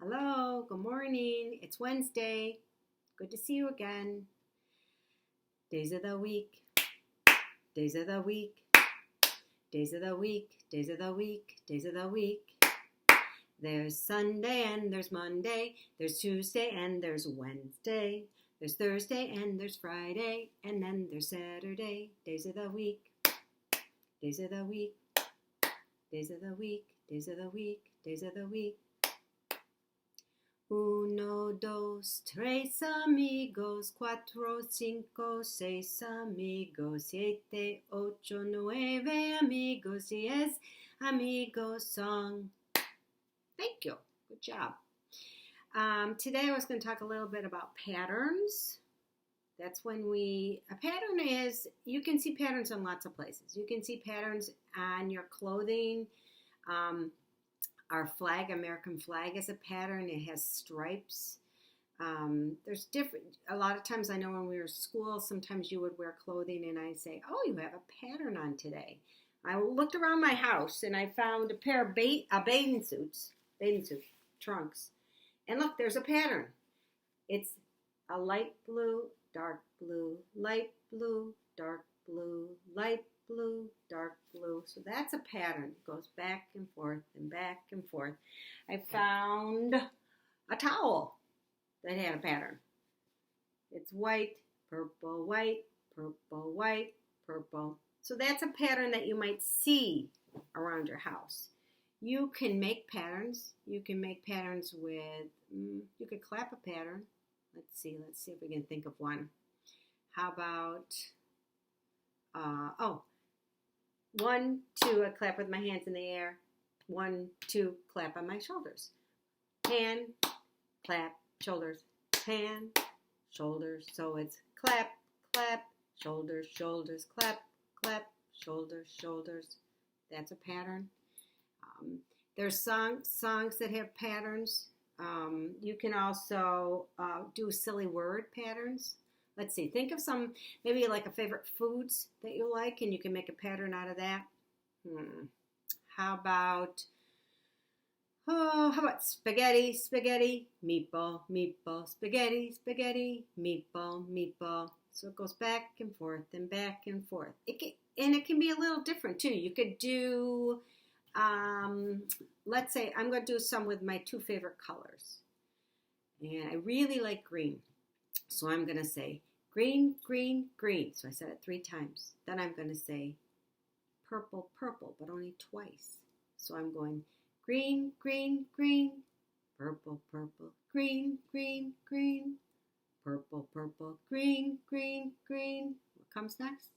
Hello, good morning. It's Wednesday. Good to see you again. Days of the week, days of the week, days of the week, days of the week, days of the week. There's Sunday and there's Monday, there's Tuesday and there's Wednesday, there's Thursday and there's Friday, and then there's Saturday. Days of the week, days of the week, days of the week, days of the week, days of the week. Uno, dos, tres amigos, cuatro, cinco, seis amigos, siete, ocho, nueve amigos, diez amigos song. Thank you. Good job. Today I was going to talk a little bit about patterns. That's when a pattern is, you can see patterns in lots of places. You can see patterns on your clothing. Our flag, American flag, is a pattern. It has stripes. There's different, a lot of times I know when we were in school, sometimes you would wear clothing and I'd say, oh, you have a pattern on today. I looked around my house and I found a pair of bathing suit trunks. And look, there's a pattern. It's a light blue, dark blue, light blue, dark blue, light blue, dark blue. So that's a pattern. It goes back and forth and back and forth. I found a towel that had a pattern. It's white, purple, white, purple, white, purple. So that's a pattern that you might see around your house. You can make patterns. You can make patterns with, you could clap a pattern. Let's see if we can think of one. How about, 1, 2, I clap with my hands in the air. 1, 2, clap on my shoulders. Hand, clap, shoulders, hand, shoulders. So it's clap, clap, shoulders, shoulders, clap, clap, shoulders, shoulders. That's a pattern. There's songs that have patterns. You can also do silly word patterns. Let's see, think of some, maybe like a favorite foods that you like, and you can make a pattern out of that. How about spaghetti, spaghetti, meatball, meatball, spaghetti, spaghetti, meatball, meatball. So it goes back and forth and back and forth. It can be a little different too. You could do, let's say I'm going to do some with my 2 favorite colors. And I really like green. So I'm going to say green, green, green. So I said it 3 times. Then I'm going to say purple, purple, but only twice. So I'm going green, green, green, purple, purple, green, green, green, purple, purple, green, green, green. What comes next?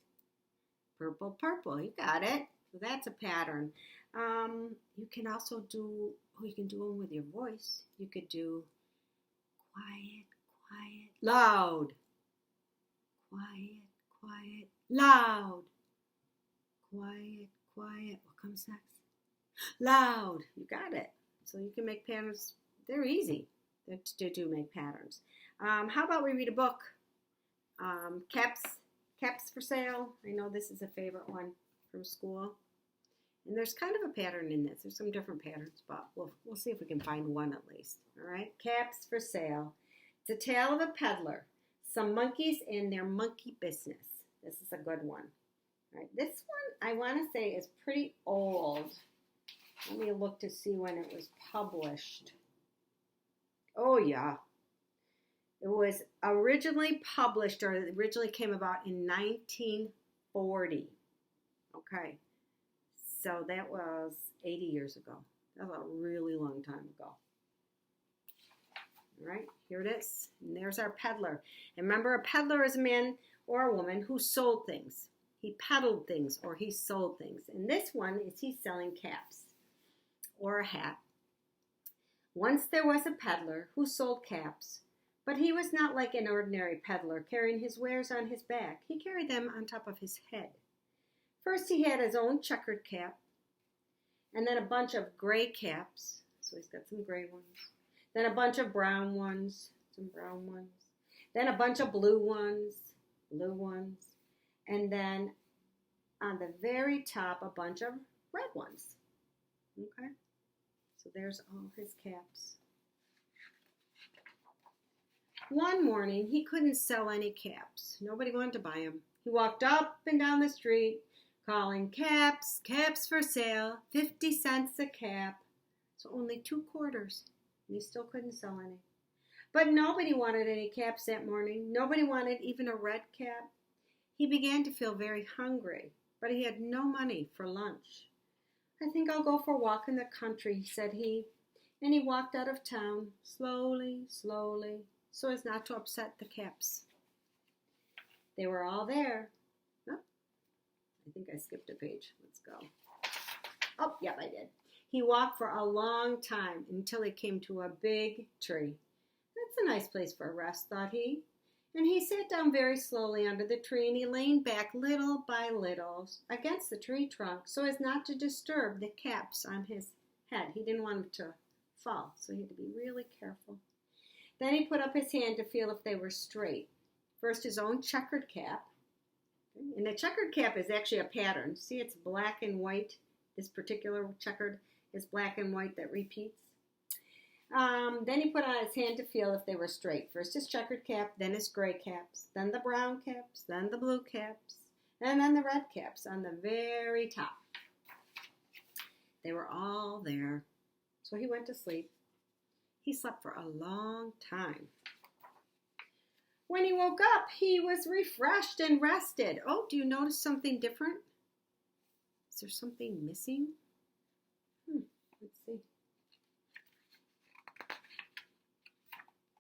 Purple, purple. You got it. So that's a pattern. You can also do, you can do them with your voice. You could do quiet, quiet, loud. Quiet, quiet, loud. Quiet, quiet. What comes next? Loud. You got it. So you can make patterns. They're easy to make patterns. How about we read a book? Caps for sale. I know this is a favorite one from school. And there's kind of a pattern in this. There's some different patterns, but we'll see if we can find one at least. All right, caps for sale. It's a tale of a peddler, some monkeys and their monkey business. This is a good one. All right, this one I want to say is pretty old. Let me look to see when it was published. Oh yeah. It was originally published, or it originally came about in 1940. Okay. So that was 80 years ago. That was a really long time ago. All right, here it is. And there's our peddler. And remember, a peddler is a man or a woman who sold things. He peddled things or he sold things. And this one is he's selling caps or a hat. Once there was a peddler who sold caps, but he was not like an ordinary peddler carrying his wares on his back. He carried them on top of his head. First, he had his own checkered cap, and then a bunch of gray caps. So he's got some gray ones. Then a bunch of brown ones, some brown ones. Then a bunch of blue ones, and then on the very top, a bunch of red ones. Okay, so there's all his caps. One morning, he couldn't sell any caps. Nobody wanted to buy them. He walked up and down the street, calling caps, caps for sale, 50 cents a cap. So only 2 quarters, and he still couldn't sell any. But nobody wanted any caps that morning. Nobody wanted even a red cap. He began to feel very hungry, but he had no money for lunch. I think I'll go for a walk in the country, said he. And he walked out of town, slowly, slowly, so as not to upset the caps. They were all there. Oh, I think I skipped a page. Let's go. Oh, yep, I did. He walked for a long time until he came to a big tree. That's a nice place for a rest, thought he. And he sat down very slowly under the tree, and he leaned back little by little against the tree trunk so as not to disturb the caps on his head. He didn't want them to fall, so he had to be really careful. Then he put up his hand to feel if they were straight. First, his own checkered cap. And the checkered cap is actually a pattern. See, it's black and white. This particular checkered is black and white that repeats. Then he put on his hand to feel if they were straight. First his checkered cap, then his gray caps, then the brown caps, then the blue caps, and then the red caps on the very top. They were all there. So he went to sleep. He slept for a long time. When he woke up, he was refreshed and rested. Oh, do you notice something different? Is there something missing? Let's see.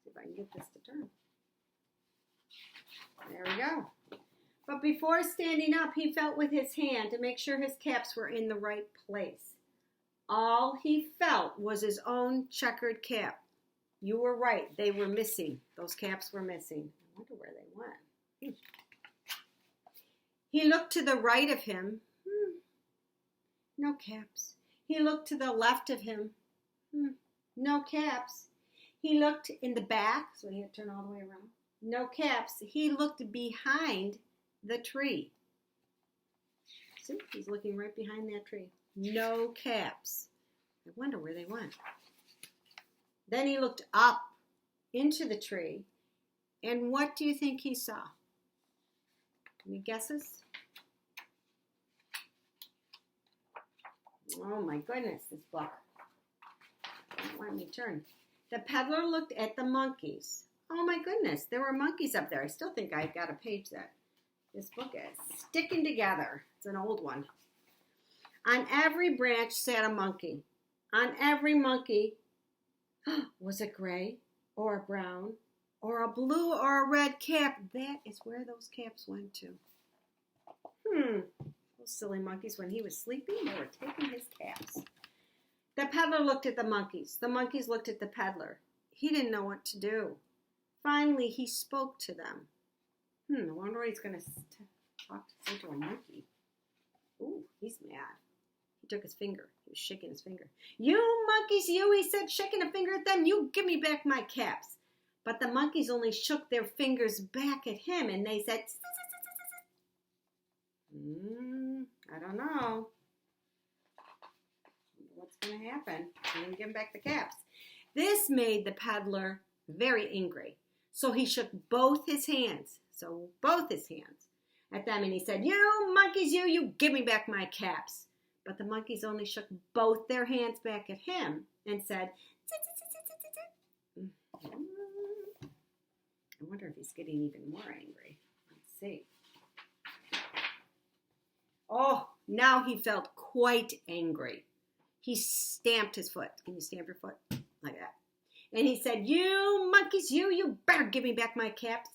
If I can get this to turn. There we go. But before standing up, he felt with his hand to make sure his caps were in the right place. All he felt was his own checkered cap. You were right. They were missing. Those caps were missing. I wonder where they went. He looked to the right of him. No caps. He looked to the left of him. No caps. He looked in the back, so he had to turn all the way around. No caps. He looked behind the tree. See, he's looking right behind that tree. No caps. I wonder where they went. Then he looked up into the tree, and what do you think he saw? Any guesses? Oh my goodness, this book. Don't let me turn. The peddler looked at the monkeys. Oh my goodness, there were monkeys up there. I still think I got a page that this book is sticking together. It's an old one. On every branch sat a monkey. On every monkey was a gray or a brown or a blue or a red cap. That is where those caps went to. Those silly monkeys, when he was sleeping, they were taking his caps. The peddler looked at the monkeys. The monkeys looked at the peddler. He didn't know what to do. Finally, he spoke to them. I wonder what he's going to say to a monkey. Ooh, he's mad. He took his finger. He was shaking his finger. You monkeys, you, he said, shaking a finger at them. You give me back my caps. But the monkeys only shook their fingers back at him, and they said, I don't know. What's going to happen? He didn't give him back the caps. This made the peddler very angry. So he shook both his hands. At them, and he said, you monkeys, you give me back my caps. But the monkeys only shook both their hands back at him and said, I wonder if he's getting even more angry. Let's see. Oh, now he felt quite angry. He stamped his foot. Can you stamp your foot? Like that. And he said, you monkeys, you better give me back my caps.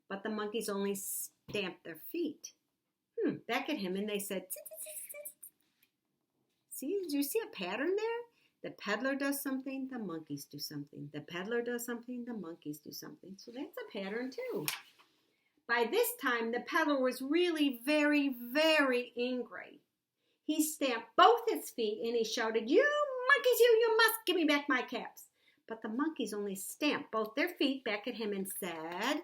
But the monkeys only stamped their feet back at him, and they said, see, do you see a pattern there? The peddler does something, the monkeys do something. The peddler does something, the monkeys do something. So that's a pattern too. By this time, the peddler was really very, very angry. He stamped both his feet and he shouted, you monkeys, you must give me back my caps. But the monkeys only stamped both their feet back at him and said,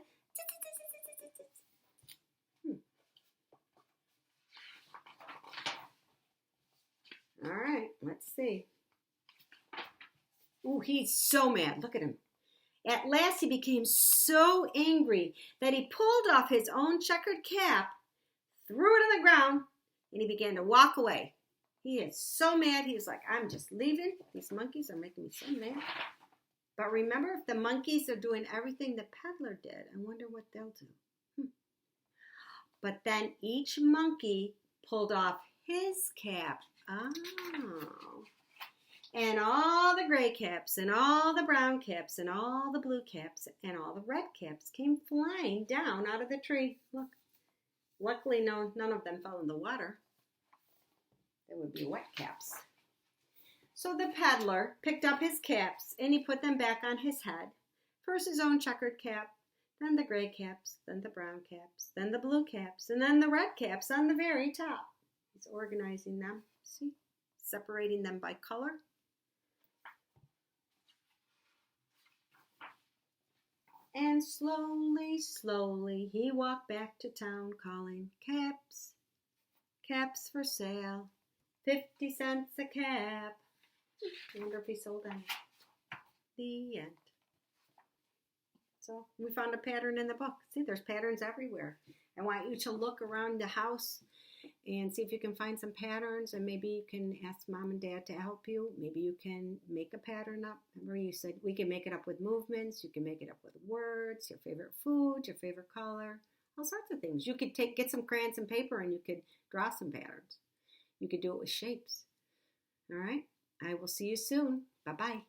All right, let's see. Ooh, he's so mad. Look at him. At last he became so angry that he pulled off his own checkered cap, threw it on the ground, and he began to walk away. He is so mad. He was like, I'm just leaving. These monkeys are making me so mad. But remember, if the monkeys are doing everything the peddler did, I wonder what they'll do. But then each monkey pulled off his cap. Oh. And all the gray caps and all the brown caps and all the blue caps and all the red caps came flying down out of the tree. Look. Luckily, none of them fell in the water. They would be wet caps. So the peddler picked up his caps and he put them back on his head. First his own checkered cap, then the gray caps, then the brown caps, then the blue caps, and then the red caps on the very top. He's organizing them, see? Separating them by color. And slowly, slowly, he walked back to town calling, caps, caps for sale, 50 cents a cap. I wonder if he sold any. The end. So we found a pattern in the book. See, there's patterns everywhere. I want you to look around the house and see if you can find some patterns, and maybe you can ask mom and dad to help you. Maybe you can make a pattern up. Remember you said we can make it up with movements, you can make it up with words, your favorite food, your favorite color, all sorts of things. You could get some crayons and paper and you could draw some patterns. You could do it with shapes. All right? I will see you soon. Bye-bye.